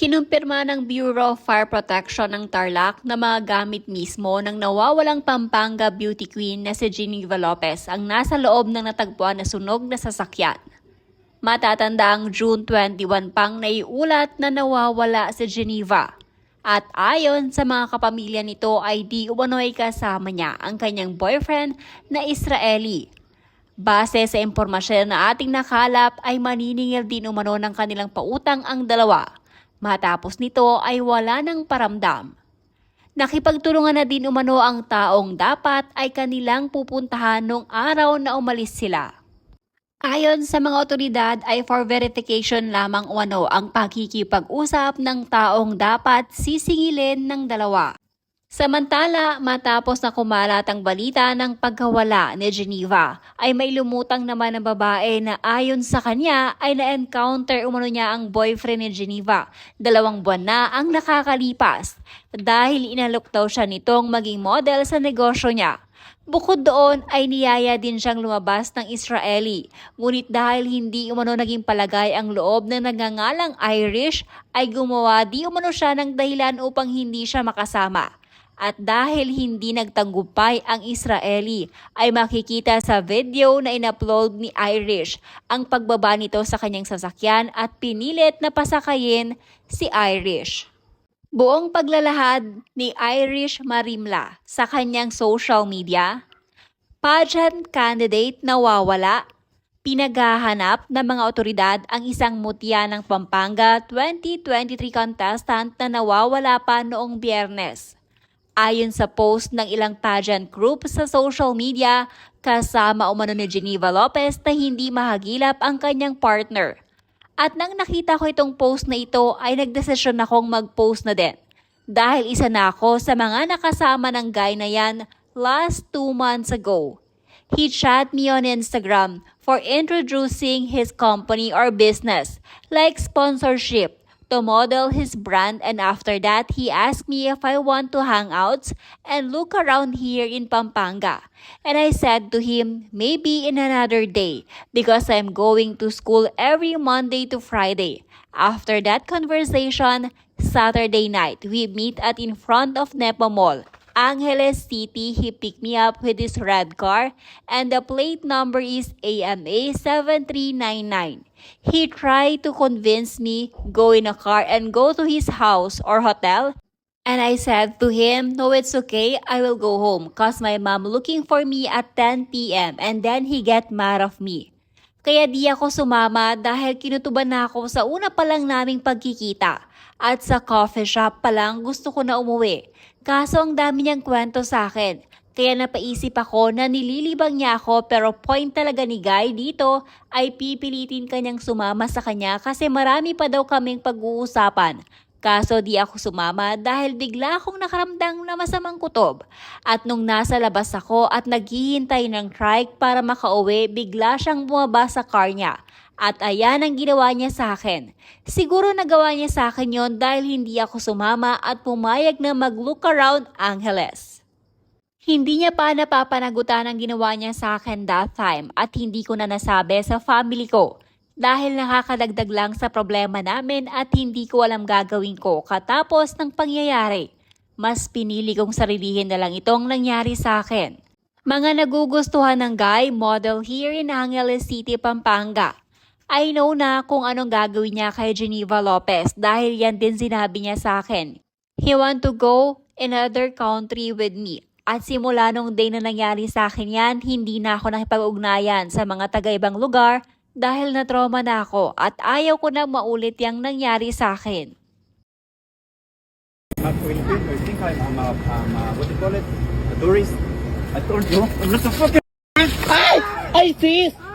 Kinumpirma ng Bureau of Fire Protection ng Tarlac na mga gamit mismo ng nawawalang Pampanga beauty queen na si Geneva Lopez ang nasa loob ng natagpuan na sunog na sasakyan. Matatanda ang June 21 pang naiulat na nawawala si Geneva. At ayon sa mga kapamilya nito ay di umano'y kasama niya ang kanyang boyfriend na Israeli. Base sa impormasyon na ating nakalap ay maniningil din umano ng kanilang pautang ang dalawa. Matapos nito ay wala ng paramdam. Nakipagtulungan na din umano ang taong dapat ay kanilang pupuntahan noong araw na umalis sila. Ayon sa mga otoridad ay for verification lamang umano ang pakikipag-usap ng taong dapat sisingilin ng dalawa. Samantala, matapos na kumalat ang balita ng pagkawala ni Geneva, ay may lumutang naman ng babae na ayon sa kanya ay na-encounter umano niya ang boyfriend ni Geneva. 2 buwan na ang nakakalipas dahil inalok daw siya nitong maging model sa negosyo niya. Bukod doon ay niyaya din siyang lumabas ng Israeli. Ngunit dahil hindi umano naging palagay ang loob ng nagngangalang Irish, ay gumawa di umano siya ng dahilan upang hindi siya makasama. At dahil hindi nagtagumpay ang Israeli, ay makikita sa video na in-upload ni Irish ang pagbaba nito sa kanyang sasakyan at pinilit na pasakayin si Irish. Buong paglalahad ni Irish Marimla sa kanyang social media, pageant candidate nawawala, pinaghahanap ng mga otoridad ang isang mutya ng Pampanga 2023 contestant na nawawala pa noong Biyernes. Ayon sa post ng ilang pageant group sa social media, kasama umano ni Geneva Lopez na hindi mahagilap ang kanyang partner. At nang nakita ko itong post na ito ay nagdesisyon akong mag-post na din. Dahil isa na ako sa mga nakasama ng guy na yan last 2 months ago. He chat me on Instagram for introducing his company or business, like sponsorship, to model his brand, and after that, he asked me if I want to hang out and look around here in Pampanga. And I said to him, maybe in another day, because I'm going to school every Monday to Friday. After that conversation, Saturday night, we meet at in front of Nepa Mall, Angeles City. He picked me up with his red car and the plate number is AMA 7399. He tried to convince me go in a car and go to his house or hotel. And I said to him, no, it's okay, I will go home cause my mom looking for me at 10 p.m. and then he get mad of me. Kaya di ako sumama dahil kinutuban na ako sa una pa lang naming pagkikita. At sa coffee shop pa lang gusto ko na umuwi. Kaso ang dami niyang kwento sa akin. Kaya napaisip ako na nililibang niya ako pero point talaga ni Guy dito ay pipilitin kanyang sumama sa kanya kasi marami pa daw kaming pag-uusapan. Kaso di ako sumama dahil bigla akong nakaramdam na masamang kutob. At nung nasa labas ako at naghihintay ng trike para makauwi, bigla siyang bumaba sa car niya. At ayan ang ginawa niya sa akin. Siguro nagawa niya sa akin yon dahil hindi ako sumama at pumayag na mag-look around Angeles. Hindi niya pa napapanagutan ang ginawa niya sa akin that time at hindi ko na nasabi sa family ko. Dahil nakakadagdag lang sa problema namin at hindi ko alam gagawin ko katapos ng pangyayari. Mas pinili kong sarilihin na lang itong nangyari sa akin. Mga nagugustuhan ng guy, model here in Angeles City, Pampanga. I know na kung anong gagawin niya kay Geneva Lopez dahil yan din sinabi niya sa akin. He want to go in another country with me. At simula nung day na nangyari sa akin yan, hindi na ako nakipag-ugnayan sa mga taga-ibang lugar dahil na-trauma na ako at ayaw ko na maulit yung nangyari sa akin. Not Philippine, I think I'm what do you call it? A tourist. I told you, I'm not a fucking. Ay, sis!